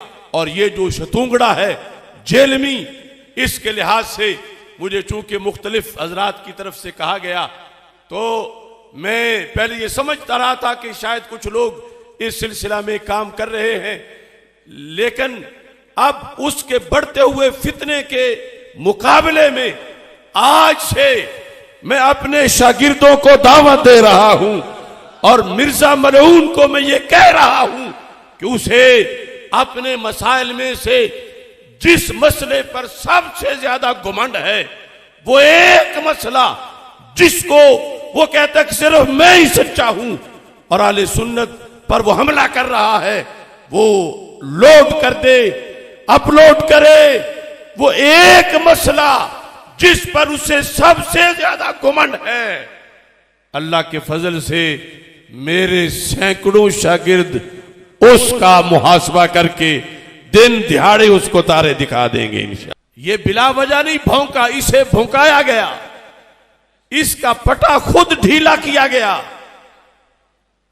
اور یہ جو شتونگڑا ہے جیلمی، اس کے لحاظ سے مجھے چونکہ مختلف حضرات کی طرف سے کہا گیا تو میں پہلے یہ سمجھتا رہا تھا کہ شاید کچھ لوگ اس سلسلہ میں کام کر رہے ہیں، لیکن اب اس کے بڑھتے ہوئے فتنے کے مقابلے میں آج سے میں اپنے شاگردوں کو دعوت دے رہا ہوں اور مرزا ملعون کو میں یہ کہہ رہا ہوں کہ اسے اپنے مسائل میں سے جس مسئلے پر سب سے زیادہ گھمنڈ ہے وہ ایک مسئلہ جس کو وہ کہتا ہے کہ صرف میں ہی سچا ہوں اور اہل سنت پر وہ حملہ کر رہا ہے، وہ لوڈ کر دے، اپلوڈ کرے وہ ایک مسئلہ جس پر اسے سب سے زیادہ گھمنڈ ہے۔ اللہ کے فضل سے میرے سینکڑوں شاگرد اس کا محاسبہ کر کے دن دہاڑے اس کو تارے دکھا دیں گے انشاءاللہ۔ یہ بلا وجہ نہیں بھونکا، اسے بھونکایا گیا، اس کا پٹا خود ڈھیلا کیا گیا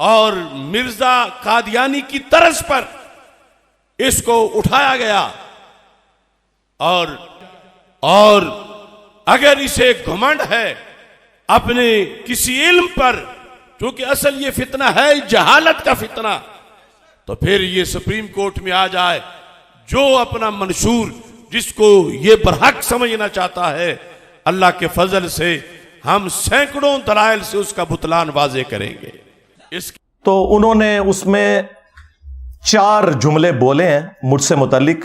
اور مرزا قادیانی کی طرز پر اس کو اٹھایا گیا اور اگر اسے گھمنڈ ہے اپنے کسی علم پر، چونکہ اصل یہ فتنہ ہے جہالت کا فتنہ، تو پھر یہ سپریم کورٹ میں آ جائے، جو اپنا منشور جس کو یہ برحق سمجھنا چاہتا ہے، اللہ کے فضل سے ہم سینکڑوں دلائل سے اس کا بطلان واضح کریں گے۔ تو انہوں نے اس میں 4 جملے بولے ہیں مجھ سے متعلق،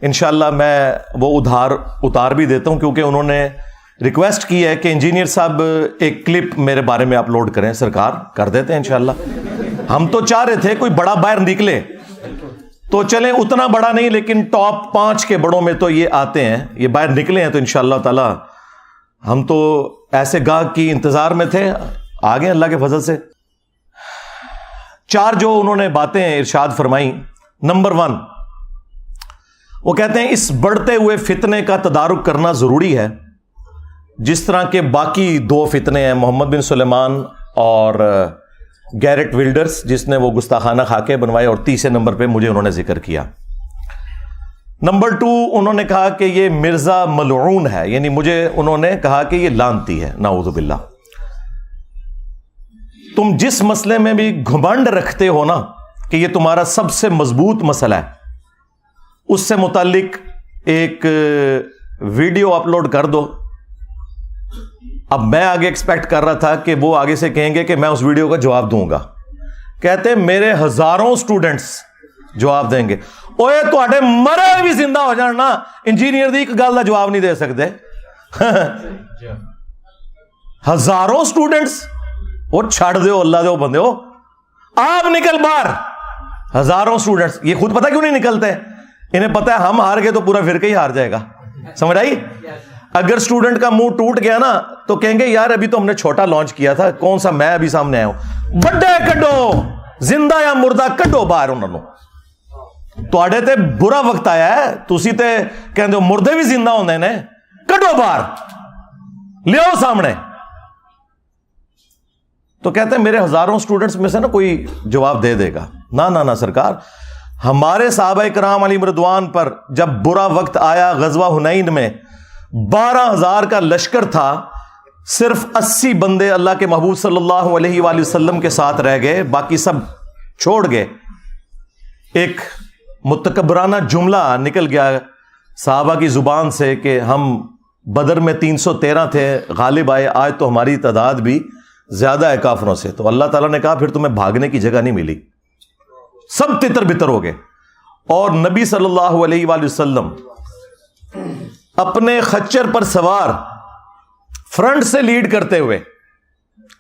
انشاءاللہ میں وہ اتار بھی دیتا ہوں، کیونکہ انہوں نے ریکویسٹ کی ہے کہ انجینئر صاحب ایک کلپ میرے بارے میں اپلوڈ کریں۔ سرکار کر دیتے ہیں انشاءاللہ۔ ہم تو چاہ رہے تھے کوئی بڑا باہر نکلے تو چلیں، اتنا بڑا نہیں لیکن ٹاپ 5 کے بڑوں میں تو یہ آتے ہیں، یہ باہر نکلے ہیں تو انشاءاللہ تعالی ہم تو ایسے گاہک کی انتظار میں تھے، آگے اللہ کے فضل سے 4 جو انہوں نے باتیں ارشاد فرمائی۔ نمبر 1، وہ کہتے ہیں اس بڑھتے ہوئے فتنے کا تدارک کرنا ضروری ہے، جس طرح کے باقی 2 فتنے ہیں، محمد بن سلیمان اور گیرٹ ولڈرز جس نے وہ گستاخانہ خاکے بنوائے، اور 30 نمبر پہ مجھے انہوں نے ذکر کیا۔ نمبر 2، انہوں نے کہا کہ یہ مرزا ملعون ہے، یعنی مجھے انہوں نے کہا کہ یہ لعنتی ہے، نعوذ باللہ۔ تم جس مسئلے میں بھی گھمنڈ رکھتے ہو نا کہ یہ تمہارا سب سے مضبوط مسئلہ ہے، اس سے متعلق ایک ویڈیو اپلوڈ کر دو۔ اب میں آگے ایکسپیکٹ کر رہا تھا کہ وہ آگے سے کہیں گے کہ میں اس ویڈیو کا جواب دوں گا، کہتے میرے ہزاروں سٹوڈنٹس جواب دیں گے۔ اوے تواڈے مرے بھی زندہ ہو جان نا، انجینئر دی ایک گل دا جواب نہیں دے سکتے۔ ہزاروں سٹوڈنٹس، اور چھڑ دیو اللہ دے بندے ہو، آپ نکل باہر۔ ہزاروں سٹوڈنٹس، یہ خود پتہ کیوں نہیں نکلتے؟ انہیں پتہ ہے ہم ہار گئے تو پورا فرقہ ہی ہار جائے گا، سمجھ آئی؟ اگر سٹوڈنٹ کا منہ ٹوٹ گیا نا تو کہیں گے یار ابھی تو ہم نے چھوٹا لانچ کیا تھا، کون سا میں ابھی سامنے آیا ہوں۔ بڑے کڈو، زندہ یا مردہ کڈو باہر انہوں نے۔ تواڈے تے برا وقت آیا ہے، تسی تے کہندے ہو مردے بھی زندہ ہوندے نے، کڈو باہر، لیاؤ سامنے۔ تو کہتے ہیں میرے ہزاروں سٹوڈنٹس میں سے نا کوئی جواب دے دے گا۔ نہ سرکار، ہمارے صحابہ کرام علیہم رضوان پر جب برا وقت آیا غزوہ حنین میں 12,000 کا لشکر تھا، صرف 80 بندے اللہ کے محبوب صلی اللہ علیہ وآلہ وسلم کے ساتھ رہ گئے، باقی سب چھوڑ گئے۔ ایک متکبرانہ جملہ نکل گیا صحابہ کی زبان سے کہ ہم بدر میں 313 تھے، غالب آئے، آج تو ہماری تعداد بھی زیادہ ہے کافروں سے۔ تو اللہ تعالیٰ نے کہا پھر تمہیں بھاگنے کی جگہ نہیں ملی، سب تتر بتر ہو گئے۔ اور نبی صلی اللہ علیہ وآلہ وسلم اپنے خچر پر سوار فرنٹ سے لیڈ کرتے ہوئے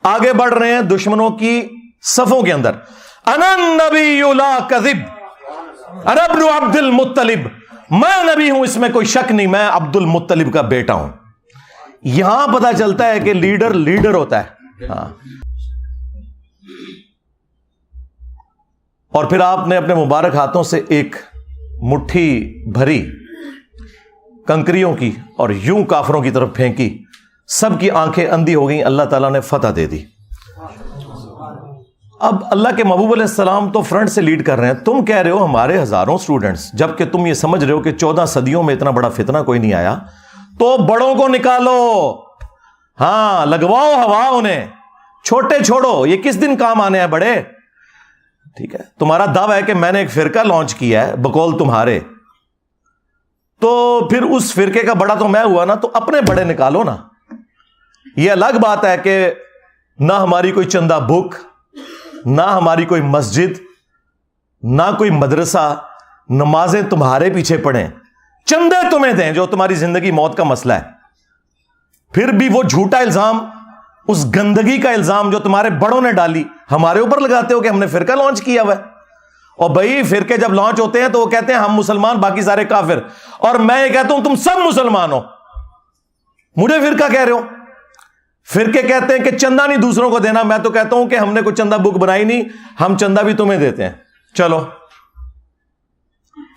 آگے بڑھ رہے ہیں دشمنوں کی صفوں کے اندر۔ انا النبی لا کذب انا ابن عبد المطلب، میں نبی ہوں اس میں کوئی شک نہیں، میں عبد المطلب کا بیٹا ہوں۔ یہاں پتہ چلتا ہے کہ لیڈر ہوتا ہے۔ ہاں، اور پھر آپ نے اپنے مبارک ہاتھوں سے ایک مٹھی بھری کنکریوں کی اور یوں کافروں کی طرف پھینکی، سب کی آنکھیں اندھی ہو گئیں، اللہ تعالیٰ نے فتح دے دی۔ اب اللہ کے محبوب علیہ السلام تو فرنٹ سے لیڈ کر رہے ہیں, تم کہہ رہے ہو ہمارے ہزاروں سٹوڈنٹس, جبکہ تم یہ سمجھ رہے ہو کہ 14 صدیوں میں اتنا بڑا فتنہ کوئی نہیں آیا, تو بڑوں کو نکالو, ہاں لگواؤ ہوا انہیں, چھوٹے چھوڑو, یہ کس دن کام آنے ہیں بڑے. ٹھیک ہے, تمہارا دعویٰ ہے کہ میں نے ایک فرقہ لانچ کیا ہے بقول تمہارے, تو پھر اس فرقے کا بڑا تو میں ہوا نا, تو اپنے بڑے نکالو نا. یہ الگ بات ہے کہ نہ ہماری کوئی چندہ بک, نہ ہماری کوئی مسجد, نہ کوئی مدرسہ, نمازیں تمہارے پیچھے پڑھیں, چندے تمہیں دیں جو تمہاری زندگی موت کا مسئلہ ہے. پھر بھی وہ جھوٹا الزام, اس گندگی کا الزام جو تمہارے بڑوں نے ڈالی ہمارے اوپر لگاتے ہو کہ ہم نے فرقہ لانچ کیا ہوا ہے. اور بھائی فرقے جب لانچ ہوتے ہیں تو وہ کہتے ہیں ہم مسلمان باقی سارے کافر, اور میں یہ کہتا ہوں تم سب مسلمان ہو, مجھے فرقہ کہہ رہے ہو. فرقے کہتے ہیں کہ چندہ نہیں دوسروں کو دینا, میں تو کہتا ہوں کہ ہم نے کوئی چندہ بک بنائی نہیں, ہم چندہ بھی تمہیں دیتے ہیں. چلو,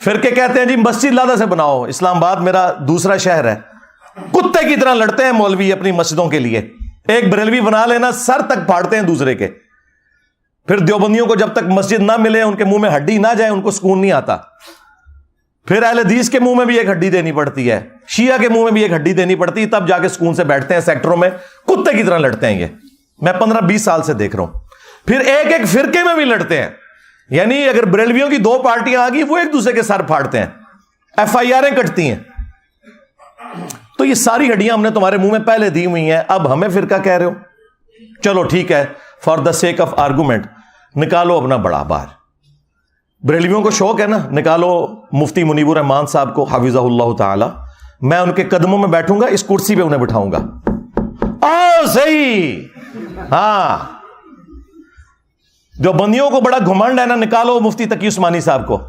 فرقے کہتے ہیں جی مسجد لادہ سے بناؤ, اسلام آباد میرا دوسرا شہر ہے, کتے کی طرح لڑتے ہیں مولوی اپنی مسجدوں کے لیے, ایک بریلوی بنا لینا سر تک پھاڑتے ہیں دوسرے کے. پھر دیوبندیوں کو جب تک مسجد نہ ملے, ان کے منہ میں ہڈی نہ جائے, ان کو سکون نہیں آتا. پھر اہل حدیث کے منہ میں بھی ایک ہڈی دینی پڑتی ہے, شیعہ کے منہ میں بھی ایک ہڈی دینی پڑتی ہے, تب جا کے سکون سے بیٹھتے ہیں سیکٹروں میں, کتے کی طرح لڑتے ہیں. یہ میں 15-20 سال سے دیکھ رہا ہوں. پھر ایک ایک فرقے میں بھی لڑتے ہیں, یعنی اگر بریلویوں کی 2 پارٹیاں آ گئی وہ ایک دوسرے کے سر پھاڑتے ہیں, FIR کٹتی ہیں. تو یہ ساری ہڈیاں ہم نے تمہارے منہ میں پہلے دی ہوئی ہیں, اب ہمیں فرقہ کہہ رہے ہو. چلو ٹھیک ہے, for the sake of argument نکالو اپنا بڑا باہر. بریلویوں کو شوق ہے نا, نکالو مفتی منیب الرحمان صاحب کو حفظہ اللہ تعالی, میں ان کے قدموں میں بیٹھوں گا, اس کرسی پہ انہیں بٹھاؤں گا. صحیح, ہاں. جو بندیوں کو بڑا گھمنڈ ہے نا, نکالو مفتی تقی عثمانی صاحب کو.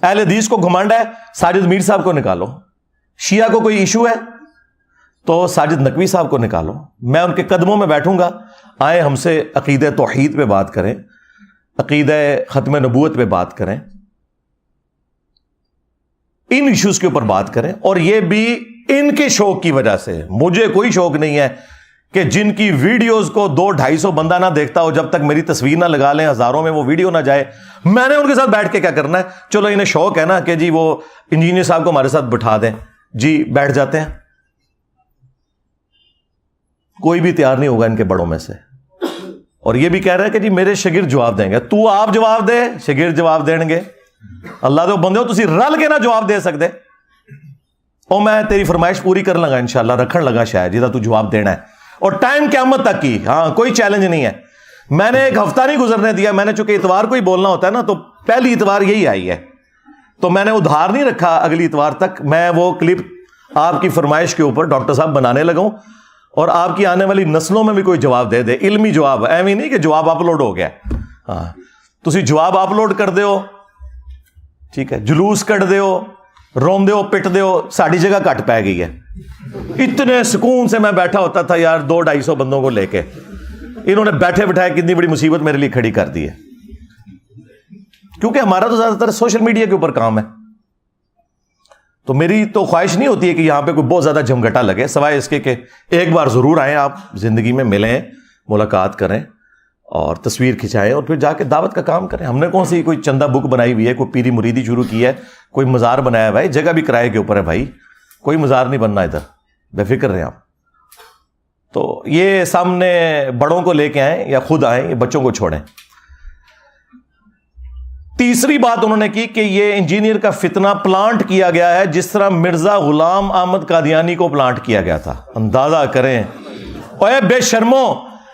اہل حدیث کو گھمنڈ ہے, ساجد میر صاحب کو نکالو. شیعہ کو کوئی ایشو ہے تو ساجد نقوی صاحب کو نکالو, میں ان کے قدموں میں بیٹھوں گا. آئے ہم سے عقیدہ توحید پہ بات کریں, عقیدہ ختم نبوت پہ بات کریں, ان ایشوز کے اوپر بات کریں. اور یہ بھی ان کے شوق کی وجہ سے, مجھے کوئی شوق نہیں ہے کہ جن کی ویڈیوز کو 200-250 بندہ نہ دیکھتا ہو, جب تک میری تصویر نہ لگا لیں, ہزاروں میں وہ ویڈیو نہ جائے, میں نے ان کے ساتھ بیٹھ کے کیا کرنا ہے. چلو انہیں شوق ہے نا کہ جی وہ انجینئر صاحب کو ہمارے ساتھ بٹھا دیں, جی بیٹھ جاتے ہیں. کوئی بھی تیار نہیں ہوگا ان کے بڑوں میں سے. اور یہ بھی کہہ رہے ہیں کہ جی میرے شاگرد جواب دیں گے. تو آپ جواب دے, شاگرد جواب دیں گے. اللہ دے بندے ہو, تسی رل کے نہ جواب دے سکتے. اور میں تیری فرمائش پوری کر لگا انشاءاللہ, رکھن لگا شاید جیدہ تو جواب دینا ہے, اور ٹائم قیامت تک کی. ہاں کوئی چیلنج نہیں ہے. میں نے ایک ہفتہ نہیں گزرنے دیا, میں نے چونکہ اتوار کو ہی بولنا ہوتا ہے نا, تو پہلی اتوار یہی آئی ہے, تو میں نے ادھار نہیں رکھا اگلی اتوار تک. میں وہ کلپ آپ کی فرمائش کے اوپر ڈاکٹر صاحب بنانے لگا ہوں, اور آپ کی آنے والی نسلوں میں بھی کوئی جواب دے دے, علمی جواب, ایویں نہیں کہ جواب اپلوڈ ہو گیا. ہاں تسی جواب اپلوڈ کر دے ہو, ٹھیک ہے, جلوس کٹ دے ہو, روم دے ہو, پٹ دے ہو, ساڑی جگہ کٹ پہ گئی ہے. اتنے سکون سے میں بیٹھا ہوتا تھا یار 200-250 بندوں کو لے کے, انہوں نے بیٹھے بٹھائے کتنی بڑی مصیبت میرے لیے کھڑی کر دی ہے. کیونکہ ہمارا تو زیادہ تر سوشل میڈیا کے اوپر کام ہے, تو میری تو خواہش نہیں ہوتی ہے کہ یہاں پہ کوئی بہت زیادہ جھمگٹا لگے, سوائے اس کے کہ ایک بار ضرور آئیں آپ زندگی میں, ملیں, ملاقات کریں, اور تصویر کھنچائیں, اور پھر جا کے دعوت کا کام کریں. ہم نے کون سی کوئی چندہ بک بنائی ہوئی ہے, کوئی پیری مریدی شروع کی ہے, کوئی مزار بنایا ہے بھائی, جگہ بھی کرائے کے اوپر ہے بھائی, کوئی مزار نہیں بننا ادھر, بے فکر رہیں آپ. تو یہ سامنے بڑوں کو لے کے آئیں یا خود آئیں, یہ بچوں کو چھوڑیں. تیسری بات انہوں نے کی کہ یہ انجینئر کا فتنہ پلانٹ کیا گیا ہے جس طرح مرزا غلام احمد قادیانی کو پلانٹ کیا گیا تھا. اندازہ کریں, اوے بے شرمو,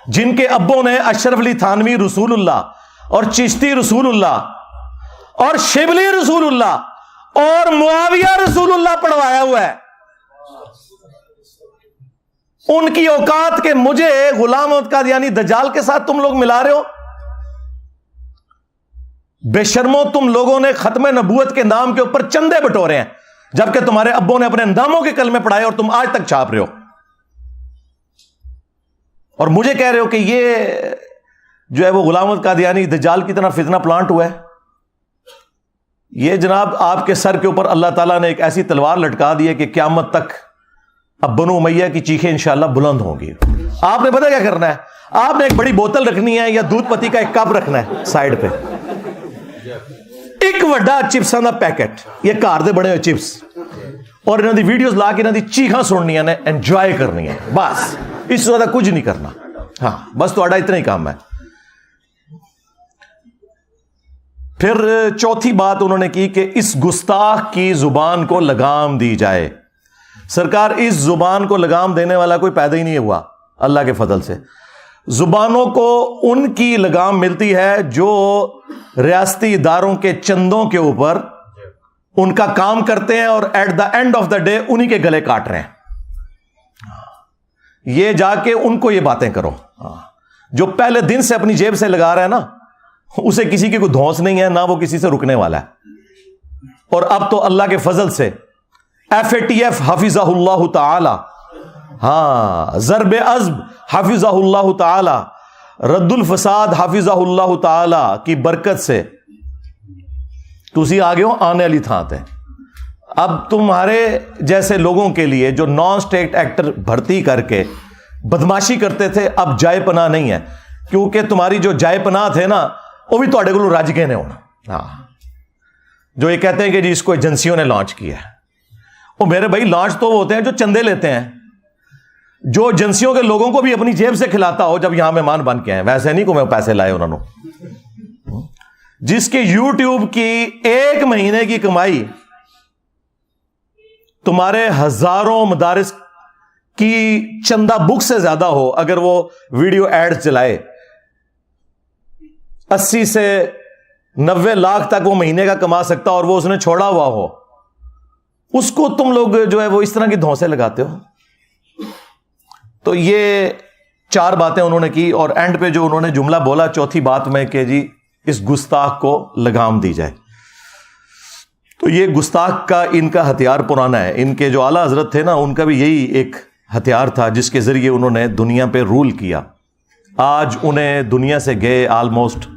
جن کے ابوں نے اشرف علی تھانوی رسول اللہ اور چشتی رسول اللہ اور شبلی رسول اللہ اور معاویہ رسول اللہ پڑھوایا ہوا ہے, ان کی اوقات کے مجھے غلام احمد قادیانی دجال کے ساتھ تم لوگ ملا رہے ہو. بے شرمو, تم لوگوں نے ختم نبوت کے نام کے اوپر چندے بٹورے ہیں, جبکہ تمہارے ابوں نے اپنے ناموں کے کلمے پڑھائے اور تم آج تک چھاپ رہے ہو, اور مجھے کہہ رہے ہو کہ یہ جو ہے وہ غلام احمد قادیانی دجال کی طرح فتنہ پلانٹ ہوا ہے. یہ جناب آپ کے سر کے اوپر اللہ تعالیٰ نے ایک ایسی تلوار لٹکا دی ہے کہ قیامت تک اب بنو امیہ کی چیخیں انشاءاللہ بلند ہوں گی. آپ نے پتہ کیا کرنا ہے, آپ نے ایک بڑی بوتل رکھنی ہے یا دودھ پتی کا ایک کپ رکھنا ہے سائڈ پہ, ایک وڈا چپساں دا پیکٹ, یہ گھر دے بڑے ہوئے چپس, اور انہوں دی ویڈیوز لا کے انہوں دی چیخاں سننیاں نے, انجوائے کرنی ہے, بس اس سے زیادہ کچھ نہیں کرنا. ہاں بس تہاڈا اتنا ہی کام ہے. پھر چوتھی بات انہوں نے کی کہ اس گستاخ کی زبان کو لگام دی جائے. سرکار اس زبان کو لگام دینے والا کوئی پیدا ہی نہیں ہوا اللہ کے فضل سے. زبانوں کو ان کی لگام ملتی ہے جو ریاستی اداروں کے چندوں کے اوپر ان کا کام کرتے ہیں اور at the end of the day انہی کے گلے کاٹ رہے ہیں. یہ جا کے ان کو یہ باتیں کرو. جو پہلے دن سے اپنی جیب سے لگا رہا ہے نا, اسے کسی کی کوئی دھونس نہیں ہے, نہ وہ کسی سے رکنے والا ہے. اور اب تو اللہ کے فضل سے FATF حفظہ اللہ تعالی, ہاں ضرب عزب حفظہ اللہ تعالی, رد الفساد حفظہ اللہ تعالی کی برکت سے تسی آگے ہو آنے والی تھان تے. اب تمہارے جیسے لوگوں کے لیے جو نان اسٹیٹ ایکٹر بھرتی کر کے بدماشی کرتے تھے, اب جائے پناہ نہیں ہے, کیونکہ تمہاری جو جائے پناہ تھے نا وہ بھی تواڈے کولوں رج گئے نے ہونا. ہاں جو یہ کہتے ہیں کہ جی اس کو ایجنسیوں نے لانچ کیا ہے, وہ میرے بھائی لانچ تو وہ ہوتے ہیں جو چندے لیتے ہیں, جو ایجنسیوں کے لوگوں کو بھی اپنی جیب سے کھلاتا ہو جب یہاں مہمان بن کے ہیں, ویسے نہیں کو میں پیسے لائے انہوں نے. جس کے یوٹیوب کی ایک مہینے کی کمائی تمہارے ہزاروں مدارس کی چندہ بک سے زیادہ ہو, اگر وہ ویڈیو ایڈ چلائے 80 سے 90 لاکھ تک وہ مہینے کا کما سکتا, اور وہ اس نے چھوڑا ہوا ہو, اس کو تم لوگ جو ہے وہ اس طرح کی دھونسے لگاتے ہو. تو یہ 4 باتیں انہوں نے کی, اور اینڈ پہ جو انہوں نے جملہ بولا چوتھی بات میں کہ جی اس گستاخ کو لگام دی جائے. تو یہ گستاخ کا ان کا ہتھیار پرانا ہے. ان کے جو اعلیٰ حضرت تھے نا, ان کا بھی یہی ایک ہتھیار تھا جس کے ذریعے انہوں نے دنیا پہ رول کیا. آج انہیں دنیا سے گئے آلموسٹ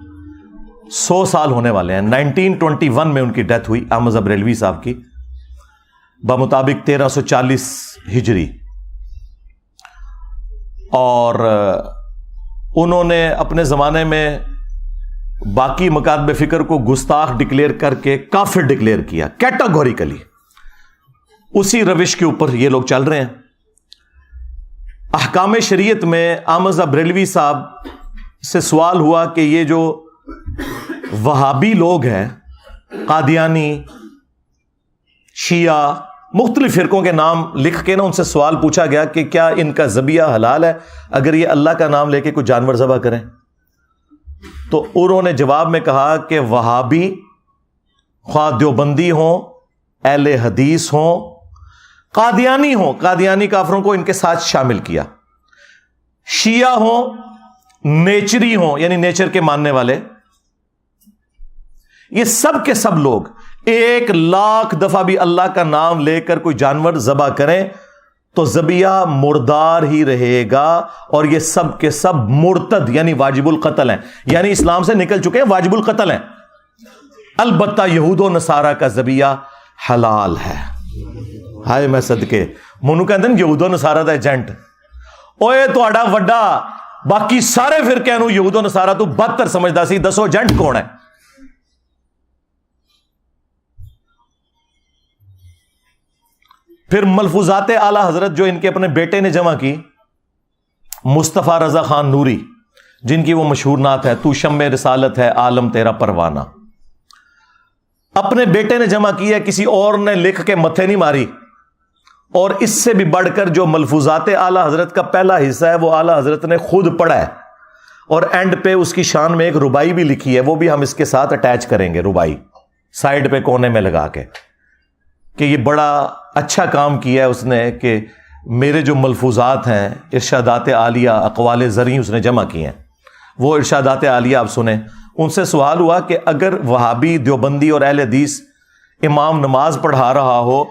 100 سال ہونے والے ہیں. 1921 میں ان کی ڈیتھ ہوئی احمد رضا بریلوی صاحب کی, بمطابق 1340 ہجری. اور انہوں نے اپنے زمانے میں باقی مکاتب فکر کو گستاخ ڈکلیئر کر کے کافر ڈکلیئر کیا کیٹاگوریکلی. اسی روش کے اوپر یہ لوگ چل رہے ہیں. احکام شریعت میں احمد رضا بریلوی صاحب سے سوال ہوا کہ یہ جو وہابی لوگ ہیں, قادیانی, شیعہ, مختلف فرقوں کے نام لکھ کے نا ان سے سوال پوچھا گیا کہ کیا ان کا ذبیحہ حلال ہے اگر یہ اللہ کا نام لے کے کوئی جانور ذبح کریں. تو انہوں نے جواب میں کہا کہ وہابی خواہ دیوبندی ہوں, اہل حدیث ہوں, قادیانی ہوں, قادیانی کافروں کو ان کے ساتھ شامل کیا, شیعہ ہوں, نیچری ہوں یعنی نیچر کے ماننے والے, یہ سب کے سب لوگ 1,00,000 دفعہ بھی اللہ کا نام لے کر کوئی جانور ذبح کریں تو ذبیحہ مردار ہی رہے گا, اور یہ سب کے سب مرتد یعنی واجب القتل ہیں, یعنی اسلام سے نکل چکے ہیں, واجب القتل ہیں. البتہ یہود و نصارہ کا ذبیحہ حلال ہے. ہائے میں صدقے منو کہندے نے یہود و نصارہ دا ایجنٹ, اوئے تہاڈا وڈا باقی سارے فرقے نو یہود و نصارہ تو بدتر سمجھدا سی, دسو ایجنٹ کون ہے؟ پھر ملفوظات اعلی حضرت جو ان کے اپنے بیٹے نے جمع کی, مصطفیٰ رضا خان نوری, جن کی وہ مشہور نعت ہے تو شمع رسالت ہے عالم تیرا پروانہ, اپنے بیٹے نے جمع کی ہے, کسی اور نے لکھ کے متھے نہیں ماری. اور اس سے بھی بڑھ کر جو ملفوظات اعلی حضرت کا پہلا حصہ ہے وہ اعلی حضرت نے خود پڑھا ہے, اور اینڈ پہ اس کی شان میں ایک ربائی بھی لکھی ہے, وہ بھی ہم اس کے ساتھ اٹیچ کریں گے, ربائی سائڈ پہ کونے میں لگا کے, کہ یہ بڑا اچھا کام کیا ہے اس نے کہ میرے جو ملفوظات ہیں ارشادات عالیہ اقوال زرعی اس نے جمع کی ہیں. وہ ارشادات عالیہ آپ سنیں. ان سے سوال ہوا کہ اگر وہابی, دیوبندی اور اہل حدیث امام نماز پڑھا رہا ہو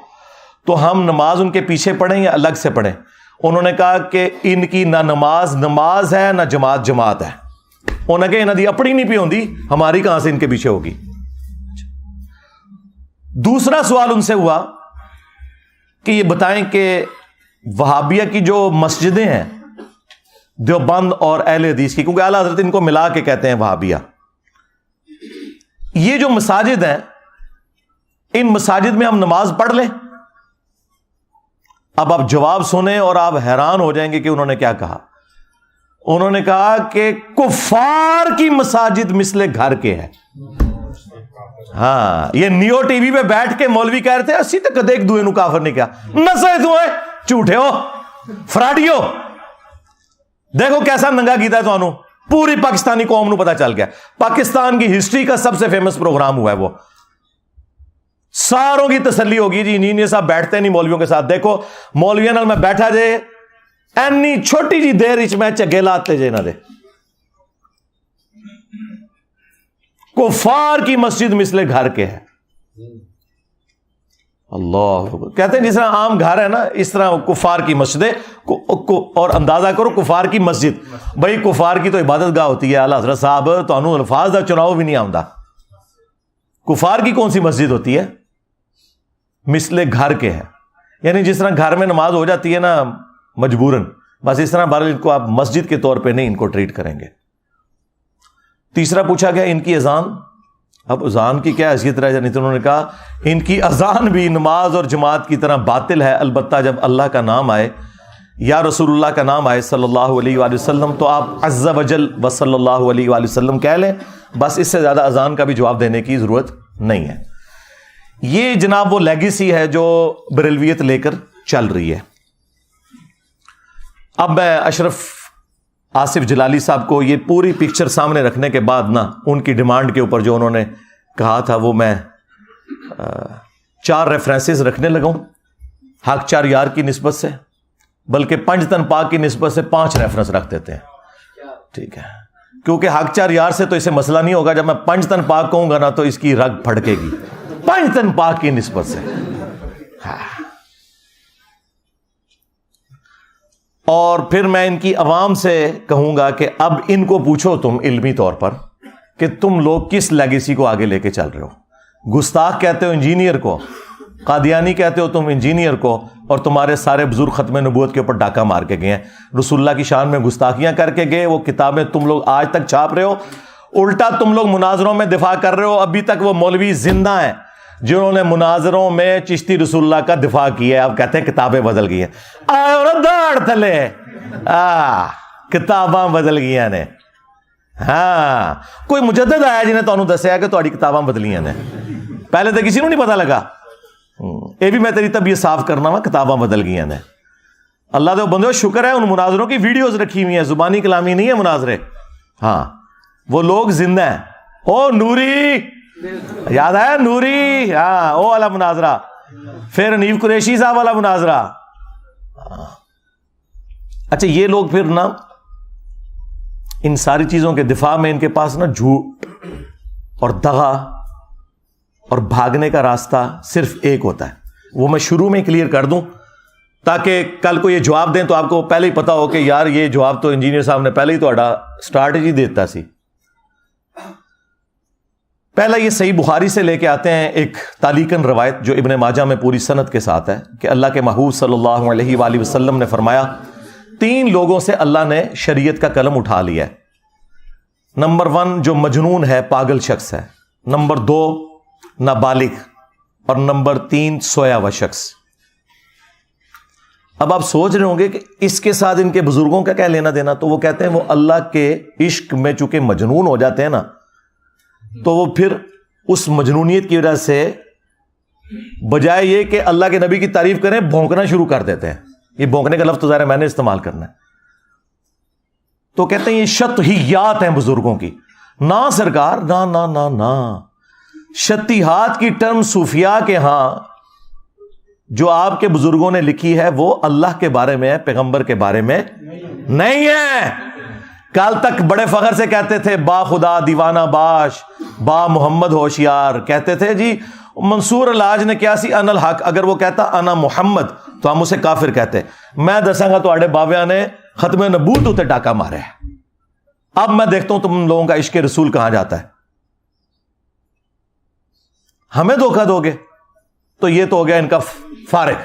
تو ہم نماز ان کے پیچھے پڑھیں یا الگ سے پڑھیں؟ انہوں نے کہا کہ ان کی نہ نماز نماز ہے نہ جماعت جماعت ہے. انہوں نے کہا انہاں دی اپنی نہیں پی ہوندی, ہماری کہاں سے ان کے پیچھے ہوگی. دوسرا سوال ان سے ہوا کہ یہ بتائیں کہ وہابیہ کی جو مسجدیں ہیں دیوبند اور اہل حدیث کی, کیونکہ اعلیٰ حضرت ان کو ملا کے کہتے ہیں وہابیہ. یہ جو مساجد ہیں, ان مساجد میں ہم نماز پڑھ لیں. اب آپ جواب سنیں اور آپ حیران ہو جائیں گے کہ انہوں نے کیا کہا. انہوں نے کہا کہ کفار کی مساجد مثل گھر کے ہے. ہاں, یہ نیو ٹی وی پہ بیٹھ کے مولوی کہہ رہے تھے اسی تک کدے ایک دوے نو کافر نہیں کیا. نسے دوئے جھوٹے ہو, فراڈیو. دیکھو کیسا ننگا کیتا ہے تو انہوں پوری پاکستانی قوم نو پتا چل گیا. پاکستان کی ہسٹری کا سب سے فیمس پروگرام ہوا ہے وہ. ساروں کی تسلی ہوگی جی انجینئر صاحب بیٹھتے نہیں مولویوں کے ساتھ. دیکھو مولویوں نال میں بیٹھا جے اینی چھوٹی جی دیر اچ میں چگے لاتے جے نہ دے. کفار کی مسجد مثل گھر کے ہے. اللہ کہتے ہیں جس طرح عام گھر ہے نا اس طرح کفار کی مسجد. اور اندازہ کرو کفار کی مسجد, بھائی کفار کی تو عبادت گاہ ہوتی ہے. اعلیٰ حضرت صاحب تو انہوں الفاظ دا چناؤ بھی نہیں آمدا. کفار کی کون سی مسجد ہوتی ہے؟ مثل گھر کے ہے. یعنی جس طرح گھر میں نماز ہو جاتی ہے نا مجبوراً, بس اس طرح بہرحال ان کو آپ مسجد کے طور پہ نہیں ان کو ٹریٹ کریں گے. تیسرا پوچھا گیا ان کی اذان. اب اذان کی کیا حیثیت رہ جانی, تو انہوں نے کہا ان کی اذان بھی نماز اور جماعت کی طرح باطل ہے, البتہ جب اللہ کا نام آئے یا رسول اللہ کا نام آئے صلی اللہ علیہ وآلہ وسلم تو آپ عز وجل و صلی اللہ علیہ وآلہ وسلم کہہ لیں. بس اس سے زیادہ اذان کا بھی جواب دینے کی ضرورت نہیں ہے. یہ جناب وہ لیگیسی ہے جو بریلویت لے کر چل رہی ہے. اب میں اشرف آصف جلالی صاحب کو یہ پوری پکچر سامنے رکھنے کے بعد نا ان کی ڈیمانڈ کے اوپر جو انہوں نے کہا تھا وہ میں 4 ریفرنسز رکھنے لگا ہوں. حق 4 یار کی نسبت سے, بلکہ 5 تن پاک کی نسبت سے 5 ریفرنس رکھ دیتے ہیں. ٹھیک ہے, کیونکہ حق 4 یار سے تو اسے مسئلہ نہیں ہوگا. جب میں 5 تن پاک کہوں گا نا تو اس کی رگ پھڑکے گی. 5 تن پاک کی نسبت سے. اور پھر میں ان کی عوام سے کہوں گا کہ اب ان کو پوچھو تم علمی طور پر کہ تم لوگ کس لیگیسی کو آگے لے کے چل رہے ہو. گستاخ کہتے ہو انجینئر کو, قادیانی کہتے ہو تم انجینئر کو, اور تمہارے سارے بزرگ ختم نبوت کے اوپر ڈاکہ مار کے گئے ہیں, رسول اللہ کی شان میں گستاخیاں کر کے گئے. وہ کتابیں تم لوگ آج تک چھاپ رہے ہو. الٹا تم لوگ مناظروں میں دفاع کر رہے ہو. ابھی تک وہ مولوی زندہ ہیں جنہوں نے مناظروں میں چشتی رسول اللہ کا دفاع کیا ہے. اب کہتے ہیں کتابیں بدل گئی ہیں. داڑ تھلے کتاباں بدل گئی نے. ہاں, کوئی مجدد آیا جنہیں تمہیں دسیا کہ تہاڈی کتاباں بدلیاں نے. پہلے تو کسی کو نہیں پتا لگا. یہ بھی میں تیری طبیعت صاف کرنا وا, کتاباں بدل گئی نے. اللہ دے بندو شکر ہے ان مناظروں کی ویڈیوز رکھی ہوئی ہیں, زبانی کلامی نہیں ہے مناظرے. ہاں وہ لوگ زندہ ہیں. او نوری یاد آیا, نوری, ہاں وہ والا مناظرہ, پھر نیو قریشی صاحب والا مناظرہ. اچھا یہ لوگ پھر نا ان ساری چیزوں کے دفاع میں ان کے پاس نا جھوٹ اور دغا اور بھاگنے کا راستہ صرف ایک ہوتا ہے. وہ میں شروع میں کلیئر کر دوں تاکہ کل کو یہ جواب دیں تو آپ کو پہلے ہی پتا ہو کہ یار یہ جواب تو انجینئر صاحب نے پہلے ہی تو اسٹریٹجی دیتا سی. پہلا یہ صحیح بخاری سے لے کے آتے ہیں ایک تعلیقاً روایت جو ابن ماجہ میں پوری سند کے ساتھ ہے کہ اللہ کے محبوب صلی اللہ علیہ وآلہ وسلم نے فرمایا 3 لوگوں سے اللہ نے شریعت کا قلم اٹھا لیا ہے. نمبر 1 جو مجنون ہے, پاگل شخص ہے. نمبر 2 نابالغ, اور نمبر 3 سویا ہوا شخص. اب آپ سوچ رہے ہوں گے کہ اس کے ساتھ ان کے بزرگوں کا کیا لینا دینا. تو وہ کہتے ہیں وہ اللہ کے عشق میں چونکہ مجنون ہو جاتے ہیں نا, تو وہ پھر اس مجنونیت کی وجہ سے بجائے یہ کہ اللہ کے نبی کی تعریف کریں بھونکنا شروع کر دیتے ہیں. یہ بھونکنے کا لفظ تو ظاہر میں نے استعمال کرنا ہے. تو کہتے ہیں یہ شطحیات ہیں بزرگوں کی. نہ سرکار, نہ نہ نہ نہ, شطحیات کی ٹرم صوفیاء کے ہاں جو آپ کے بزرگوں نے لکھی ہے وہ اللہ کے بارے میں ہے, پیغمبر کے بارے میں نہیں ہے. کل تک بڑے فخر سے کہتے تھے با خدا دیوانہ باش, با محمد ہوشیار. کہتے تھے جی منصور الحاج نے کیا سی, ان الحق. اگر وہ کہتا انا محمد تو ہم اسے کافر کہتے. میں دساں گا تو بابیاں نے ختم نبوت ہوتے ٹاکا مارے. اب میں دیکھتا ہوں تم لوگوں کا عشق رسول کہاں جاتا ہے. ہمیں دھوکہ دو گے تو یہ تو ہو گیا ان کا فارغ.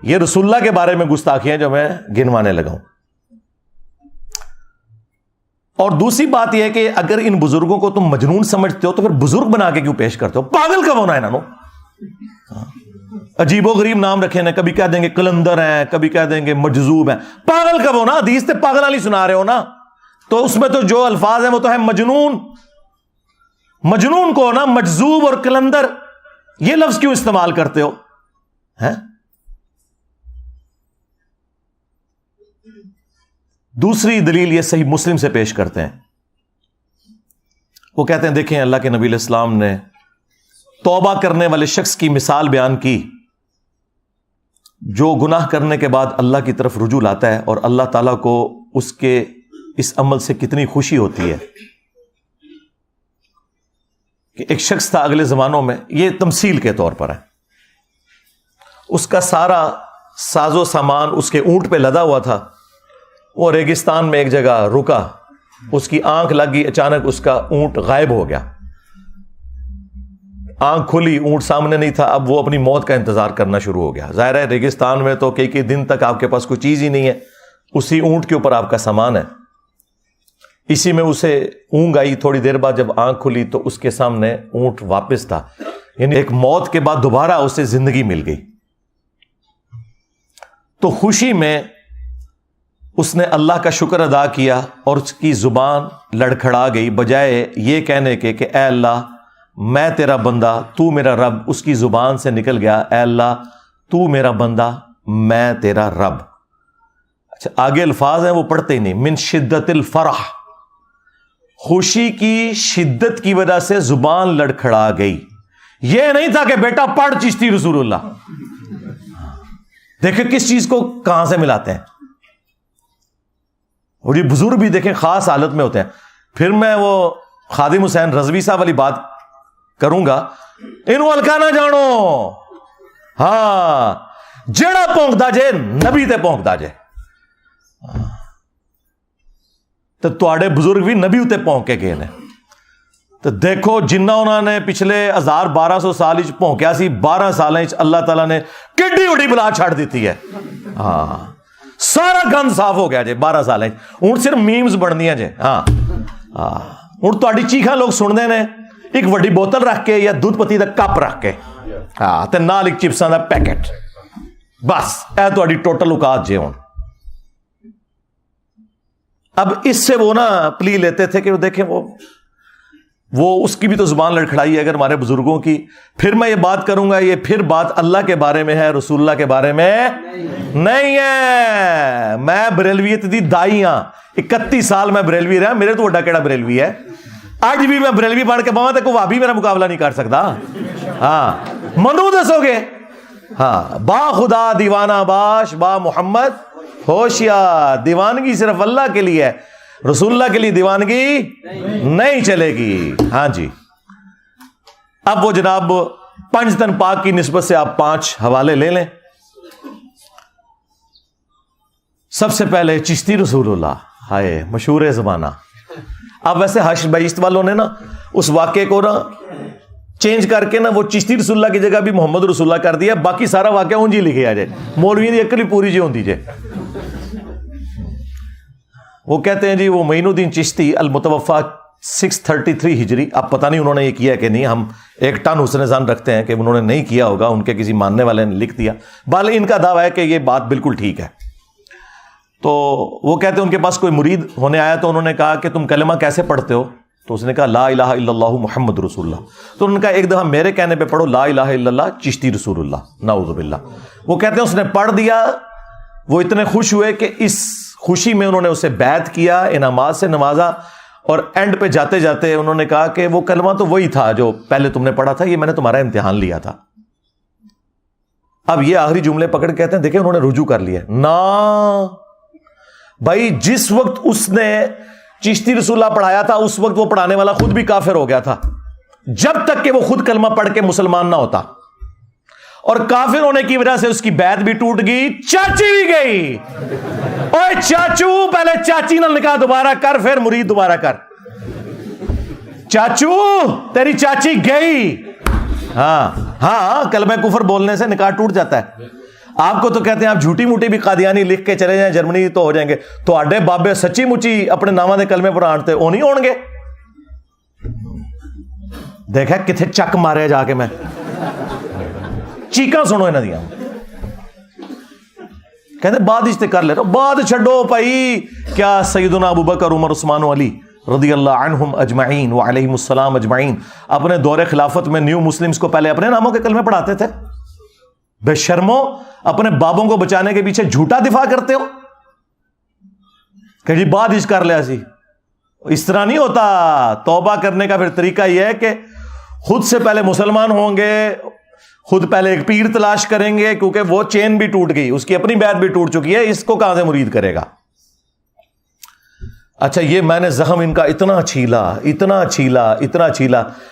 یہ رسول اللہ کے بارے میں گستاخیاں جو میں گنوانے لگا ہوں. اور دوسری بات یہ ہے کہ اگر ان بزرگوں کو تم مجنون سمجھتے ہو تو پھر بزرگ بنا کے کیوں پیش کرتے ہو؟ پاگل کب ہونا ہے انہوں؟ عجیب و غریب نام رکھے نا، کبھی کہہ دیں گے کلندر ہیں، کبھی کہہ دیں گے مجذوب ہیں. پاگل کب ہونا؟ حدیث تے پاگل والی سنا رہے ہو نا، تو اس میں تو جو الفاظ ہیں وہ تو ہے مجنون. مجنون کو نا مجذوب اور کلندر یہ لفظ کیوں استعمال کرتے ہو؟ دوسری دلیل یہ صحیح مسلم سے پیش کرتے ہیں. وہ کہتے ہیں دیکھیں اللہ کے نبی علیہ السلام نے توبہ کرنے والے شخص کی مثال بیان کی جو گناہ کرنے کے بعد اللہ کی طرف رجوع لاتا ہے، اور اللہ تعالیٰ کو اس کے اس عمل سے کتنی خوشی ہوتی ہے. کہ ایک شخص تھا اگلے زمانوں میں، یہ تمثیل کے طور پر ہے، اس کا سارا ساز و سامان اس کے اونٹ پہ لدا ہوا تھا. وہ ریگستان میں ایک جگہ رکا، اس کی آنکھ لگی، اچانک اس کا اونٹ غائب ہو گیا. آنکھ کھلی، اونٹ سامنے نہیں تھا. اب وہ اپنی موت کا انتظار کرنا شروع ہو گیا. ظاہر ہے ریگستان میں تو کئی دن تک آپ کے پاس کوئی چیز ہی نہیں ہے، اسی اونٹ کے اوپر آپ کا سامان ہے. اسی میں اسے اونگ آئی. تھوڑی دیر بعد جب آنکھ کھلی تو اس کے سامنے اونٹ واپس تھا. یعنی ایک موت کے بعد دوبارہ اسے زندگی مل گئی. تو خوشی میں اس نے اللہ کا شکر ادا کیا اور اس کی زبان لڑکھڑا گئی. بجائے یہ کہنے کے کہ اے اللہ میں تیرا بندہ تو میرا رب، اس کی زبان سے نکل گیا اے اللہ تو میرا بندہ میں تیرا رب. اچھا آگے الفاظ ہیں وہ پڑھتے ہی نہیں. من شدت الفرح، خوشی کی شدت کی وجہ سے زبان لڑکھڑا گئی. یہ نہیں تھا کہ بیٹا پڑھ چشتی رسول اللہ. دیکھیں کس چیز کو کہاں سے ملاتے ہیں. اور یہ بزرگ بھی دیکھیں خاص حالت میں ہوتے ہیں. پھر میں وہ خادم حسین رضوی صاحب والی بات کروں گا، انہوں ہلکا نہ جانو. ہاں جڑا پونکدا جے نبی تے پونکدا جے. تو تواڈے بزرگ بھی نبی تے پونک کے گئے نے. تو دیکھو جنہ انہوں نے پچھلے 1200 سال پونکیا سی، 12 سال اللہ تعالیٰ نے کڈی وڈی بلا چھڑ دیتی ہے. ہاں سارا گند صاف ہو گیا جے 12 سال. ہوں صرف میمز بننیاں جے. ہاں ہوں تہاڈی چیخاں لوگ سنتے ہیں ایک وڈی بوتل رکھ کے یا دودھ پتی دا کپ رکھ کے، ہاں تے نال ایک چپساں دا پیکٹ، بس اے تہاڈی ٹوٹل اوقات جے. ہوں اب اس سے وہ نا پلی لیتے تھے کہ وہ دیکھیں وہ اس کی بھی تو زبان لڑکھڑائی ہے اگر ہمارے بزرگوں کی. پھر میں یہ بات کروں گا، یہ پھر بات اللہ کے بارے میں ہے، رسول اللہ کے بارے میں نہیں ہے. میں بریلویت دی دائی ہاں، 31 سال میں بریلوی رہا. میرے تو وڈا کیڑا بریلوی ہے. اج بھی میں بریلوی بن کے باواں تے کوئی بھابی میرا مقابلہ نہیں کر سکتا. ہاں منو دسو گے. ہاں با خدا دیوانہ باش، با محمد ہوشیار. دیوانگی صرف اللہ کے لیے ہے، رسول اللہ کے لیے دیوانگی نہیں چلے گی. ہاں جی اب وہ جناب پنج تن پاک کی نسبت سے آپ 5 حوالے لے لیں. سب سے پہلے چشتی رسول اللہ، ہائے مشہور زمانہ. اب ویسے حشر بیشت والوں نے نا اس واقعے کو نا چینج کر کے نا وہ چشتی رسول اللہ کی جگہ بھی محمد رسول اللہ کر دیا. باقی سارا واقعہ اونج ہی لکھے آ جائے. مولوی دی عقل ہی پوری جی ہوندی جے. وہ کہتے ہیں جی وہ معین الدین چشتی المتوفا 633 ہجری. اب پتہ نہیں انہوں نے یہ کیا کہ نہیں، ہم 1 ٹن حسن ظن رکھتے ہیں کہ انہوں نے نہیں کیا ہوگا، ان کے کسی ماننے والے نے لکھ دیا. بال ان کا دعویٰ ہے کہ یہ بات بالکل ٹھیک ہے. تو وہ کہتے ہیں ان کے پاس کوئی مرید ہونے آیا تو انہوں نے کہا کہ تم کلمہ کیسے پڑھتے ہو؟ تو اس نے کہا لا الہ الا اللہ محمد رسول اللہ. تو انہوں نے کہا ایک دفعہ میرے کہنے پہ پڑھو لا الہ الا اللہ چشتی رسول اللہ. نعوذ باللہ. وہ کہتے ہیں اس نے پڑھ دیا. وہ اتنے خوش ہوئے کہ اس خوشی میں انہوں نے اسے بیعت کیا، انعامات سے نوازا، اور اینڈ پہ جاتے جاتے انہوں نے کہا کہ وہ کلمہ تو وہی تھا جو پہلے تم نے پڑھا تھا، یہ میں نے تمہارا امتحان لیا تھا. اب یہ آخری جملے پکڑ کہتے ہیں دیکھیں انہوں نے رجوع کر لیا. نا بھائی جس وقت اس نے چشتی رسول اللہ پڑھایا تھا اس وقت وہ پڑھانے والا خود بھی کافر ہو گیا تھا، جب تک کہ وہ خود کلمہ پڑھ کے مسلمان نہ ہوتا. اور کافر ہونے کی وجہ سے اس کی بیعت بھی ٹوٹ گئی، چاچی بھی گئی. اوے چاچو پہلے چاچی نہ نکاح دوبارہ کر، پھر مرید دوبارہ کر. چاچو تیری چاچی گئی. ہاں کلمہ کفر بولنے سے نکاح ٹوٹ جاتا ہے. آپ کو تو کہتے ہیں آپ جھوٹی موٹی بھی قادیانی لکھ کے چلے جائیں جرمنی تو ہو جائیں گے. تو آڈے بابے سچی مچی اپنے نامہ دے کلمے پر آنٹتے وہ نہیں ہون گے. دیکھا کتنے چک مارے جا کے میں چیکاں سنو انہاں دیاں. کہتے بعد اجتے کر لے بعد چھڈو بھائی. کیا سیدنا ابو بکر عمر عثمان و علی رضی اللہ عنہم اجمعین وعلیہم السلام اجمعین اپنے دور خلافت میں نیو مسلمز کو پہلے اپنے ناموں کے کلمے پڑھاتے تھے؟ بے شرمو اپنے بابوں کو بچانے کے پیچھے جھوٹا دفاع کرتے ہو کہ جی بعد اج کر لیا سی. اس طرح نہیں ہوتا. توبہ کرنے کا پھر طریقہ یہ ہے کہ خود سے پہلے مسلمان ہوں گے, خود پہلے ایک پیر تلاش کریں گے, کیونکہ وہ چین بھی ٹوٹ گئی, اس کی اپنی بیعت بھی ٹوٹ چکی ہے, اس کو کہاں سے مرید کرے گا. اچھا یہ میں نے زخم ان کا اتنا چھیلا.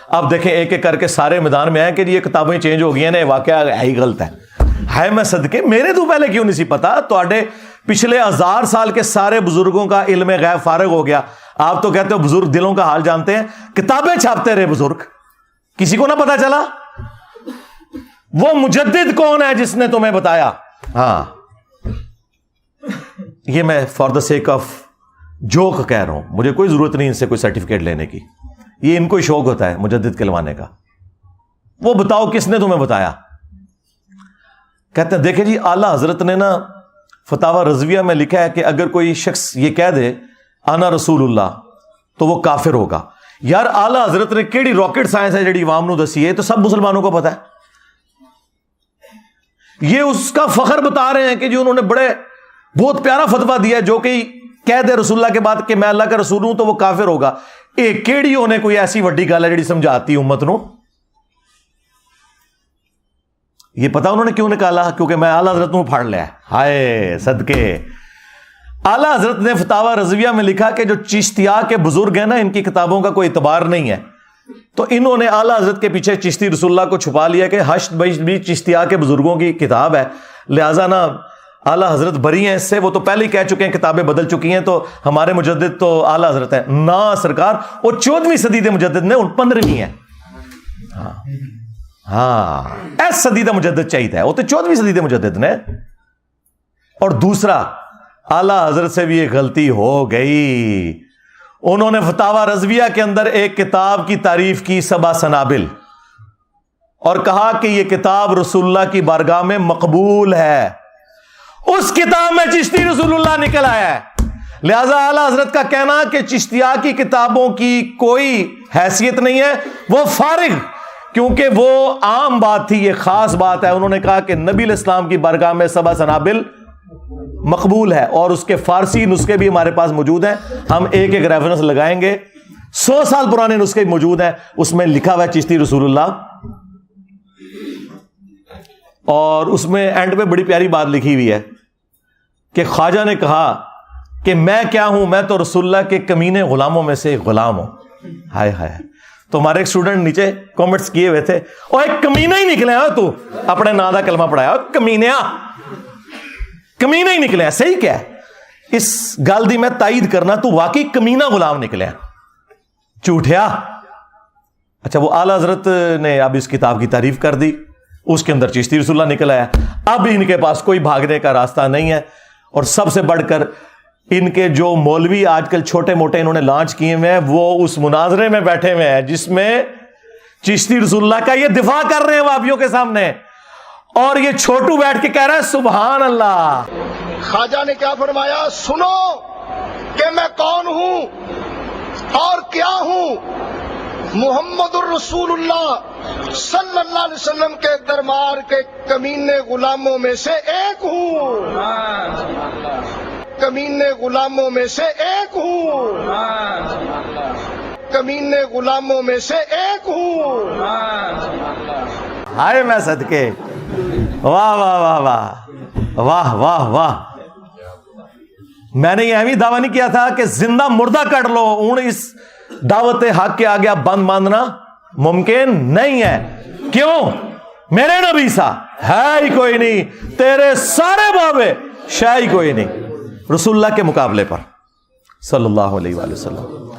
اب دیکھیں ایک ایک کر کے سارے میدان میں آئے کہ یہ کتابیں چینج ہو گئی ہیں نا, واقعہ ہے ہی غلط ہے میں صدقے میرے تو پہلے کیوں نہیں سی پتا. تو پچھلے 1000 سال کے سارے بزرگوں کا علم غیب فارغ ہو گیا. آپ تو کہتے ہو بزرگ دلوں کا حال جانتے ہیں, کتابیں چھاپتے رہے بزرگ, کسی کو نہ پتا چلا. وہ مجدد کون ہے جس نے تمہیں بتایا؟ ہاں یہ میں for the sake of joke کہہ رہا ہوں, مجھے کوئی ضرورت نہیں ان سے کوئی سرٹیفکیٹ لینے کی. یہ ان کو شوق ہوتا ہے مجدد کہلوانے کا. وہ بتاؤ کس نے تمہیں بتایا؟ کہتے ہیں دیکھیں جی اعلیٰ حضرت نے نا فتاوی رضویہ میں لکھا ہے کہ اگر کوئی شخص یہ کہہ دے انا رسول اللہ تو وہ کافر ہوگا. یار اعلیٰ حضرت نے کیڑی راکٹ سائنس ہے جڑی عوام نو دسی ہے, تو سب مسلمانوں کو پتا ہے. یہ اس کا فخر بتا رہے ہیں کہ جی انہوں نے بہت پیارا فتویٰ دیا, جو کہ کہہ دے رسول اللہ کے بعد کہ میں اللہ کا رسول ہوں تو وہ کافر ہوگا. ایک کیڑی ہونے کوئی ایسی وڈی گل ہے جڑی سمجھاتی امت نو. یہ پتا انہوں نے کیوں نکالا؟ کیونکہ میں اعلیٰ حضرت نو پھاڑ لیا. ہائے صدقے. اعلیٰ حضرت نے فتاوی رضویہ میں لکھا کہ جو چشتیہ کے بزرگ ہیں نا, ان کی کتابوں کا کوئی اعتبار نہیں ہے. تو انہوں نے اعلیٰ حضرت کے پیچھے چشتی رسول اللہ کو چھپا لیا کہ حشد بشت بھی چشتیہ کے بزرگوں کی کتاب ہے, لہٰذا نا اعلیٰ حضرت بری ہیں اس سے. وہ تو پہلے ہی کہہ چکے ہیں کتابیں بدل چکی ہیں, تو ہمارے مجدد تو اعلیٰ حضرت ہیں. نا سرکار, وہ 14ویں صدی دے مجدد نے, 15ویں ہے. ہاں ایس صدی دا مجدد چاہیے, وہ تو 14ویں صدی دے مجدد نے. اور دوسرا اعلیٰ حضرت سے بھی یہ غلطی ہو گئی, انہوں نے فتاوی رضویہ کے اندر ایک کتاب کی تعریف کی 7 سنابل, اور کہا کہ یہ کتاب رسول اللہ کی بارگاہ میں مقبول ہے. اس کتاب میں چشتی رسول اللہ نکل آیا ہے. لہذا اعلیٰ حضرت کا کہنا کہ چشتیہ کی کتابوں کی کوئی حیثیت نہیں ہے, وہ فارغ, کیونکہ وہ عام بات تھی, یہ خاص بات ہے. انہوں نے کہا کہ نبی علیہ السلام کی بارگاہ میں 7 سنابل مقبول ہے, اور اس کے فارسی نسخے بھی ہمارے پاس موجود ہیں. ہم ایک ایک ریفرنس لگائیں گے. 100 سال پرانے نسخے موجود ہیں, اس میں لکھا ہوا ہے چشتی رسول اللہ. اور اس میں اینڈ پہ بڑی پیاری بات لکھی ہوئی ہے کہ خواجہ نے کہا کہ میں کیا ہوں, میں تو رسول اللہ کے کمینے غلاموں میں سے غلام ہوں. ہائے ہائے. تو ہمارے ایک اسٹوڈنٹ نیچے کامنٹس کیے ہوئے تھے, اور ایک کمینہ ہی نکلے ہو تو, اپنے نا دا کلمہ پڑھایا, کمینہ ہی نکلے. صحیح کیا ہے اس گل دی میں تائید کرنا, تو واقعی کمینہ غلام نکلے, جھوٹیا. اچھا وہ اعلیٰ حضرت نے اب اس کتاب کی تعریف کر دی, اس کے اندر چشتی رسول اللہ نکل آیا. اب ان کے پاس کوئی بھاگنے کا راستہ نہیں ہے. اور سب سے بڑھ کر ان کے جو مولوی آج کل چھوٹے موٹے انہوں نے لانچ کیے ہوئے ہیں, وہ اس مناظرے میں بیٹھے ہوئے ہیں جس میں چشتی رسول اللہ کا یہ دفاع کر رہے ہیں وہابیوں کے سامنے, اور یہ چھوٹو بیٹھ کے کہہ رہا ہے سبحان اللہ. خواجہ نے کیا فرمایا؟ سنو کہ میں کون ہوں اور کیا ہوں. محمد الرسول اللہ صلی اللہ علیہ وسلم کے دربار کے کمینے غلاموں میں سے ایک ہوں. کمینے غلاموں میں سے ایک ہوں. کمینے غلاموں میں سے ایک ہوں. ہائے میں صدقے. واہ واہ واہ واہ واہ واہ واہ. میں نے یہ اہمی دعویٰ نہیں کیا تھا کہ زندہ مردہ کر لو, ہوں اس دعوت حق کے آگے آپ بند باندھنا ممکن نہیں ہے. کیوں؟ میرے نبی سا ہے ہی کوئی نہیں, تیرے سارے بابے شاہ ہی کوئی نہیں رسول اللہ کے مقابلے پر صلی اللہ علیہ وآلہ وسلم.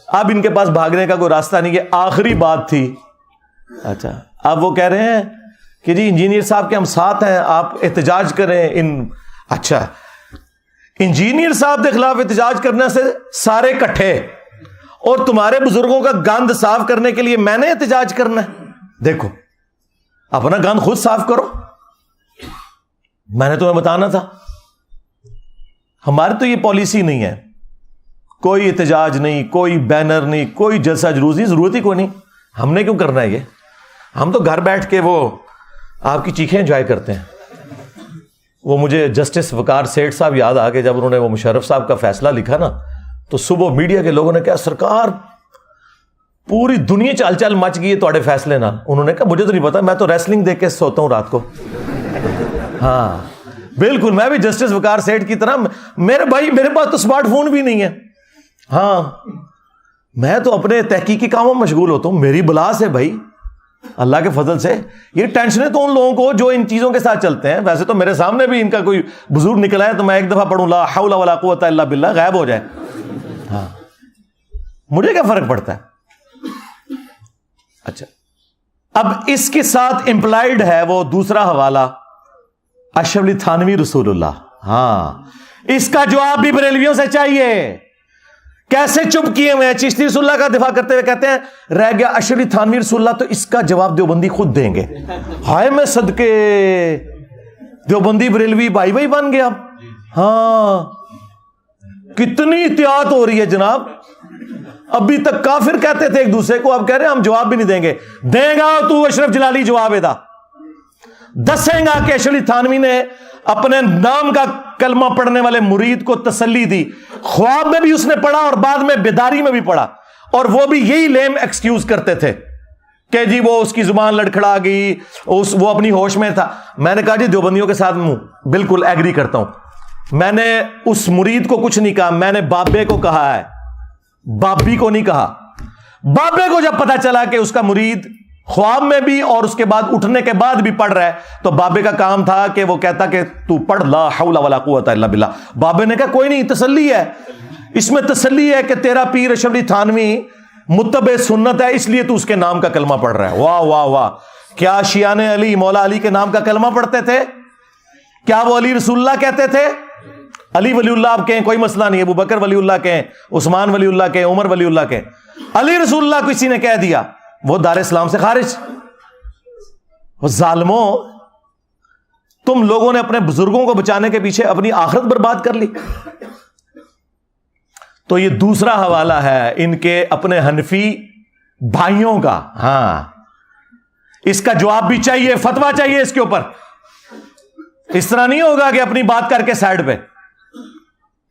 اب ان کے پاس بھاگنے کا کوئی راستہ نہیں. یہ آخری بات تھی. اچھا اب وہ کہہ رہے ہیں کہ جی انجینئر صاحب کے ہم ساتھ ہیں, آپ احتجاج کریں. اچھا, انجینئر صاحب کے خلاف احتجاج کرنے سے سارے کٹھے, اور تمہارے بزرگوں کا گند صاف کرنے کے لیے میں نے احتجاج کرنا ہے؟ دیکھو اپنا گند خود صاف کرو, میں نے تمہیں بتانا تھا. ہماری تو یہ پالیسی نہیں ہے, کوئی احتجاج نہیں, کوئی بینر نہیں, کوئی جلسہ جلوس نہیں, ضرورت ہی کوئی نہیں. ہم نے کیوں کرنا ہے یہ؟ ہم تو گھر بیٹھ کے وہ آپ کی چیخیں انجوائے کرتے ہیں. وہ مجھے جسٹس وقار سیٹھ صاحب یاد آ کے جب انہوں نے وہ مشرف صاحب کا فیصلہ لکھا نا, تو صبح میڈیا کے لوگوں نے کہا سرکار پوری دنیا چال چال مچ گئی ہے تھوڑے فیصلے نہ. انہوں نے کہا مجھے تو نہیں پتا, میں تو ریسلنگ دیکھ کے سوتا ہوں رات کو. ہاں بالکل, میں بھی جسٹس وقار سیٹھ کی طرح, میرے بھائی میرے پاس تو اسمارٹ فون بھی نہیں ہے. ہاں میں تو اپنے تحقیقی کاموں میں مشغول ہوتا ہوں. میری بلا سے بھائی اللہ کے فضل سے یہ ٹینشنیں تو ان لوگوں کو جو ان چیزوں کے ساتھ چلتے ہیں. ویسے تو میرے سامنے بھی ان کا کوئی بزرگ نکلا ہے تو میں ایک دفعہ پڑھوں لا حول ولا قوت الا باللہ, غائب ہو جائے. ہاں مجھے کیا فرق پڑتا ہے. اچھا, اب اس کے ساتھ امپلائڈ ہے وہ دوسرا حوالہ اشرف علی تھانوی رسول اللہ. ہاں اس کا جواب بھی بریلویوں سے چاہیے. کیسے چپ کیے ہوئے ہیں, چشتی رسول اللہ کا دفاع کرتے ہوئے کہتے ہیں رہ گیا اشرف علی تھانوی رسول اللہ, تو اس کا جواب دیوبندی خود دیں گے. ہائے میں صدقے دیوبندی بریلوی بھائی بھائی بن گیا. ہاں کتنی احتیاط ہو رہی ہے جناب. ابھی تک کافر کہتے تھے ایک دوسرے کو, اب کہہ رہے ہیں ہم جواب بھی نہیں دیں گے. دے گا تو اشرف جلالی جواب دا دسیں گا کہ اشرف علی تھانوی نے اپنے نام کا کلمہ پڑھنے والے مرید کو تسلی دی. خواب میں بھی اس نے پڑھا اور بعد میں بیداری میں بھی پڑھا, اور وہ بھی یہی لیم ایکسکیوز کرتے تھے کہ جی وہ اس کی زبان لڑکھڑا گئی, وہ اپنی ہوش میں تھا. میں نے کہا جی دیوبندیوں کے ساتھ بالکل ایگری کرتا ہوں. میں نے اس مرید کو کچھ نہیں کہا, میں نے بابے کو کہا ہے, بابی کو نہیں کہا. بابے کو جب پتا چلا کہ اس کا مرید خواب میں بھی اور اس کے بعد اٹھنے کے بعد بھی پڑھ رہا ہے, تو بابے کا کام تھا کہ وہ کہتا کہ تو پڑھ لا حول ولا قوت الا باللہ. بابے نے کہا کوئی نہیں, تسلی ہے اس میں, تسلی ہے کہ تیرا پیر اشرف علی تھانوی متبع سنت ہے اس لیے تو اس کے نام کا کلمہ پڑھ رہا ہے. واہ واہ واہ, کیا شیعان علی مولا علی کے نام کا کلمہ پڑھتے تھے؟ کیا وہ علی رسول اللہ کہتے تھے؟ علی ولی اللہ آپ کہیں کوئی مسئلہ نہیں, ابو بکر ولی اللہ کہیں, عثمان ولی اللہ کہیں, عمر ولی اللہ کہیں. علی رسول اللہ کو کسی نے کہہ دیا وہ دار اسلام سے خارج. ظالموں, تم لوگوں نے اپنے بزرگوں کو بچانے کے پیچھے اپنی آخرت برباد کر لی. تو یہ دوسرا حوالہ ہے ان کے اپنے حنفی بھائیوں کا. ہاں اس کا جواب بھی چاہیے, فتویٰ چاہیے اس کے اوپر. اس طرح نہیں ہوگا کہ اپنی بات کر کے سائڈ پہ,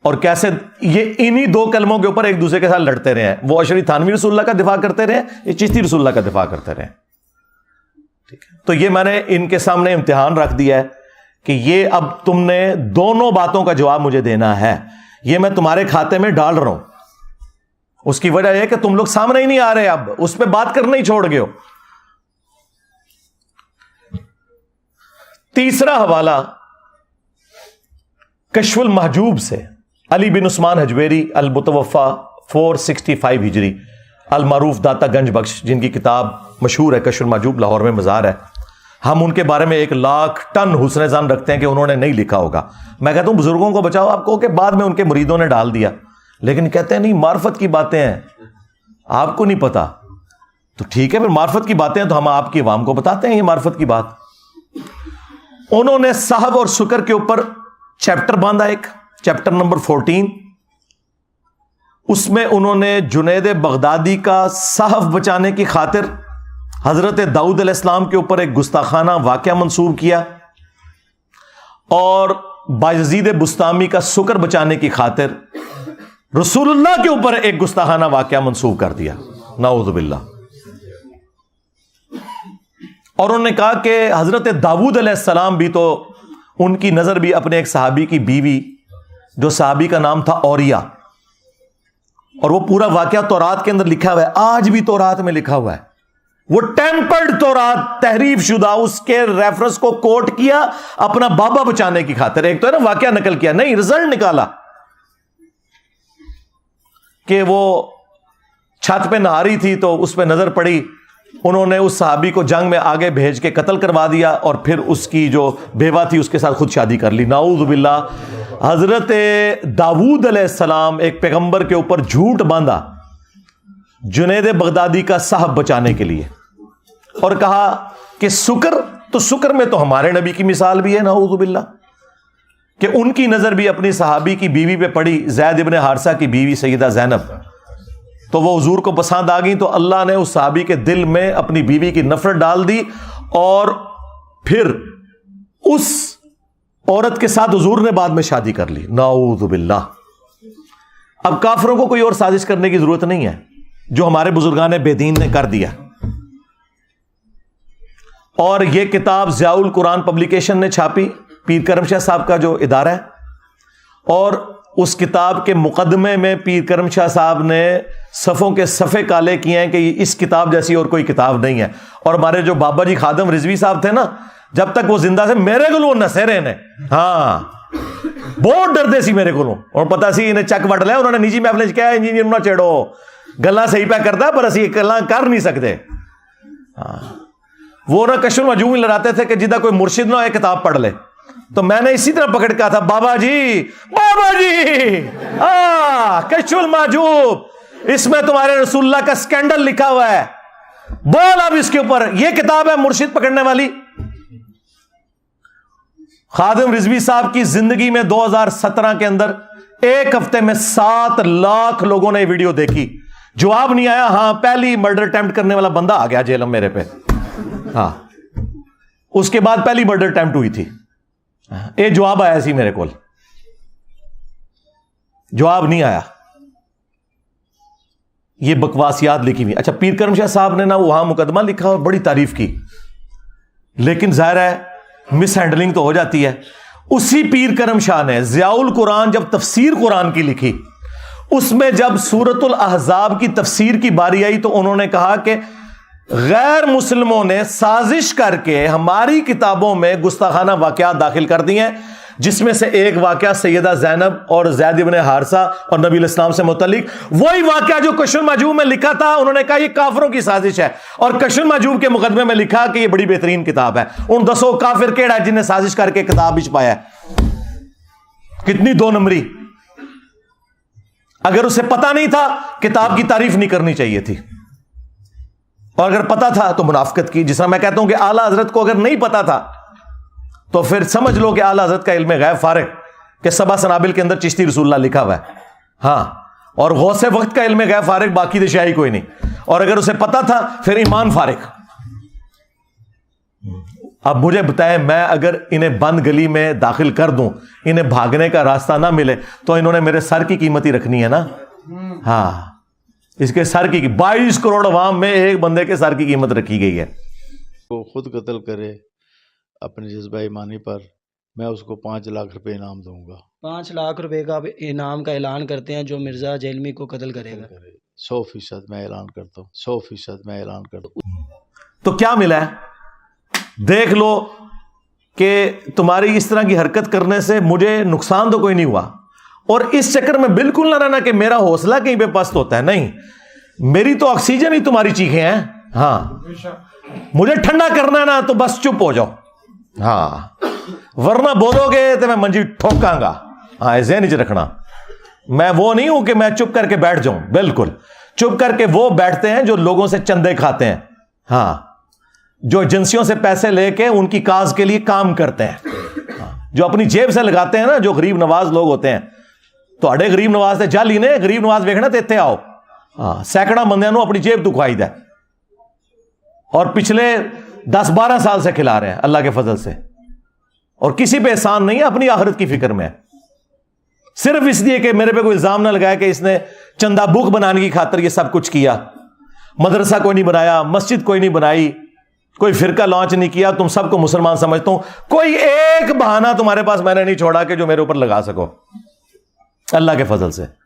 اور کیسے یہ انہی دو کلموں کے اوپر ایک دوسرے کے ساتھ لڑتے رہے ہیں. وہ اشرف تھانوی رسول اللہ کا دفاع کرتے رہے, یہ چشتی رسول اللہ کا دفاع کرتے رہے. ٹھیک ہے, تو یہ میں نے ان کے سامنے امتحان رکھ دیا ہے کہ یہ اب تم نے دونوں باتوں کا جواب مجھے دینا ہے. یہ میں تمہارے کھاتے میں ڈال رہا ہوں. اس کی وجہ یہ کہ تم لوگ سامنے ہی نہیں آ رہے, اب اس پہ بات کرنا ہی چھوڑ گئے ہو. تیسرا حوالہ کشف المحجوب سے علی بن عثمان حجویری المتوفا 465 ہجری, المعروف داتا گنج بخش, جن کی کتاب مشہور ہے کشف المحجوب, لاہور میں مزار ہے. ہم ان کے بارے میں 1,00,000 ٹن حسن ظن رکھتے ہیں کہ انہوں نے نہیں لکھا ہوگا. میں کہتا ہوں بزرگوں کو بچاؤ, آپ کو کہ بعد میں ان کے مریدوں نے ڈال دیا, لیکن کہتے ہیں نہیں معرفت کی باتیں ہیں, آپ کو نہیں پتا. تو ٹھیک ہے, پھر معرفت کی باتیں ہیں تو ہم آپ کی عوام کو بتاتے ہیں یہ معرفت کی بات. انہوں نے صحب اور شکر کے اوپر چیپٹر باندھا, ایک چیپٹر نمبر 14. اس میں انہوں نے جنید بغدادی کا صحف بچانے کی خاطر حضرت داؤد علیہ السلام کے اوپر ایک گستاخانہ واقعہ منسوب کیا, اور بایزید بستامی کا شکر بچانے کی خاطر رسول اللہ کے اوپر ایک گستاخانہ واقعہ منسوب کر دیا, نعوذ باللہ. اور انہوں نے کہا کہ حضرت داؤد علیہ السلام بھی تو, ان کی نظر بھی اپنے ایک صحابی کی بیوی, جو صحابی کا نام تھا اوریا, اور وہ پورا واقعہ تورات کے اندر لکھا ہوا ہے, آج بھی تورات میں لکھا ہوا ہے. وہ ٹیمپرڈ تورات, تحریف شدہ, اس کے ریفرنس کو کوٹ کیا اپنا بابا بچانے کی خاطر. ایک تو ہے نا واقعہ نقل کیا, نہیں رزلٹ نکالا کہ وہ چھت پہ نہا رہی تھی تو اس پہ نظر پڑی انہوں نے اس صحابی کو جنگ میں آگے بھیج کے قتل کروا دیا اور پھر اس کی جو بیوہ تھی اس کے ساتھ خود شادی کر لی. نعوذ باللہ. حضرت داؤد علیہ السلام ایک پیغمبر کے اوپر جھوٹ باندھا جنید بغدادی کا صاحب بچانے کے لیے, اور کہا کہ سکر میں تو ہمارے نبی کی مثال بھی ہے, نعوذ باللہ, کہ ان کی نظر بھی اپنی صحابی کی بیوی پہ پڑی, زید ابن حارثہ کی بیوی سیدہ زینب, تو وہ حضور کو پسند آ گئی, تو اللہ نے اس صحابی کے دل میں اپنی بیوی کی نفرت ڈال دی, اور پھر اس عورت کے ساتھ حضور نے بعد میں شادی کر لی. نعوذ باللہ. اب کافروں کو کوئی اور سازش کرنے کی ضرورت نہیں ہے, جو ہمارے بزرگان بے دین نے کر دیا. اور یہ کتاب ضیاء القرآن پبلیکیشن نے چھاپی, پیر کرم شاہ صاحب کا جو ادارہ ہے, اور اس کتاب کے مقدمے میں پیر کرم شاہ صاحب نے صفوں کے صفحے کالے کیے ہیں کہ اس کتاب جیسی اور کوئی کتاب نہیں ہے. اور ہمارے جو بابا جی خادم رضوی صاحب تھے نا, جب تک وہ زندہ تھے میرے کو نسیرے نے, ہاں بہت ڈردے سی میرے کو, اور پتا سی انہیں چک وٹ لیا انہوں نے نجی محفل کیا انجینئر نہ چیڑو گلا صحیح پہ کرتا پر اسی گلا کر نہیں سکتے. وہ نہ کشف المحجوب لڑاتے تھے کہ جدہ کوئی مرشد نہ ہوئے کتاب پڑھ لے, تو میں نے اسی طرح پکڑ کہا تھا بابا جی کشف المحجوب, اس میں تمہارے رسول اللہ کا سکینڈل لکھا ہوا ہے, بول اب اس کے اوپر, یہ کتاب ہے مرشد پکڑنے والی. خادم رضوی صاحب کی زندگی میں 2017 کے اندر ایک ہفتے میں 7 لاکھ لوگوں نے ویڈیو دیکھی, جواب نہیں آیا. ہاں پہلی مرڈر اٹیمپٹ کرنے والا بندہ آ گیا جیل میں میرے پہ, ہاں اس کے بعد پہلی مرڈر اٹیمپٹ ہوئی تھی, ایک جواب آیا سی میرے کو, جواب نہیں آیا. یہ بکواسیات لکھی ہوئی. اچھا پیر کرم شاہ صاحب نے نا وہاں مقدمہ لکھا اور بڑی تعریف کی, لیکن ظاہر ہے مس ہینڈلنگ تو ہو جاتی ہے. اسی پیر کرم شاہ نے ضیاء القرآن جب تفسیر قرآن کی لکھی, اس میں جب سورۃ الاحزاب کی تفسیر کی باری آئی تو انہوں نے کہا کہ غیر مسلموں نے سازش کر کے ہماری کتابوں میں گستاخانہ واقعات داخل کر دی ہیں, جس میں سے ایک واقعہ سیدہ زینب اور زید ابن حارثہ اور نبی علیہ السلام سے متعلق, وہی واقعہ جو کشف المحجوب میں لکھا تھا انہوں نے کہا یہ کافروں کی سازش ہے, اور کشف المحجوب کے مقدمے میں لکھا کہ یہ بڑی بہترین کتاب ہے. ان 10 کافر کیڑا ہے جن نے سازش کر کے کتاب بھی چھپایا ہے, کتنی 2 نمبری. اگر اسے پتا نہیں تھا کتاب کی تعریف نہیں کرنی چاہیے تھی, اور اگر پتا تھا تو منافقت کی. جس طرح میں کہتا ہوں کہ اعلیٰ حضرت کو اگر نہیں پتا تھا تو پھر سمجھ لو کہ اعلیٰ حضرت کا علم غیب فارغ, کہ سبا سنابل کے اندر چشتی رسول اللہ لکھا ہوا ہے, ہاں, اور غوث وقت کا علم غیب فارغ, باقی دشائی کوئی نہیں. اور اگر اسے پتا تھا پھر ایمان فارغ. اب مجھے بتائیں, میں اگر انہیں بند گلی میں داخل کر دوں, انہیں بھاگنے کا راستہ نہ ملے, تو انہوں نے میرے سر کی قیمت ہی رکھنی ہے نا. ہاں, اس کے سر کی 22 کروڑ عوام میں ایک بندے کے سر کی قیمت رکھی گئی ہے. وہ خود قتل کرے اپنے جذبہ ایمانی پر, میں اس کو 5 لاکھ روپے انعام دوں گا. 5 لاکھ روپے کا انعام کا اعلان کرتے ہیں جو مرزا جیلمی کو قتل کرے گا. 100% میں اعلان کرتا ہوں, 100% میں اعلان کرتا ہوں. تو کیا ملا ہے؟ دیکھ لو کہ تمہاری اس طرح کی حرکت کرنے سے مجھے نقصان تو کوئی نہیں ہوا, اور اس چکر میں بالکل نہ رہنا کہ میرا حوصلہ کہیں پہ پست ہوتا ہے. نہیں, میری تو آکسیجن ہی تمہاری چیخیں ہیں. ہاں, مجھے ٹھنڈا کرنا ہے نا تو بس چپ ہو جاؤ, ہاں, ورنہ بولو گے تو میں منجی ٹھوکاں گا. ہاں, ذہن وچ رکھنا, میں وہ نہیں ہوں کہ میں چپ کر کے بیٹھ جاؤں. بالکل چپ کر کے وہ بیٹھتے ہیں جو لوگوں سے چندے کھاتے ہیں, ہاں, جو ایجنسیوں سے پیسے لے کے ان کی کاز کے لیے کام کرتے ہیں, جو اپنی جیب سے لگاتے ہیں نا, جو غریب نواز لوگ ہوتے ہیں. تو اڑے غریب نواز تے جالی نے غریب نواز ویکھنا تے ایتھے آؤ. ہاں, سینکڑا بندیاں نو اپنی جیب تو کھوائی دے, اور پچھلے 10-12 سال سے کھلا رہے ہیں اللہ کے فضل سے, اور کسی پہ احسان نہیں ہے, اپنی آخرت کی فکر میں ہے. صرف اس لیے کہ میرے پہ کوئی الزام نہ لگایا کہ اس نے چندہ بک بنانے کی خاطر یہ سب کچھ کیا. مدرسہ کوئی نہیں بنایا, مسجد کوئی نہیں بنائی, کوئی فرقہ لانچ نہیں کیا, تم سب کو مسلمان سمجھتا ہوں. کوئی ایک بہانہ تمہارے پاس میں نے نہیں چھوڑا کہ جو میرے اوپر لگا سکو اللہ کے فضل سے.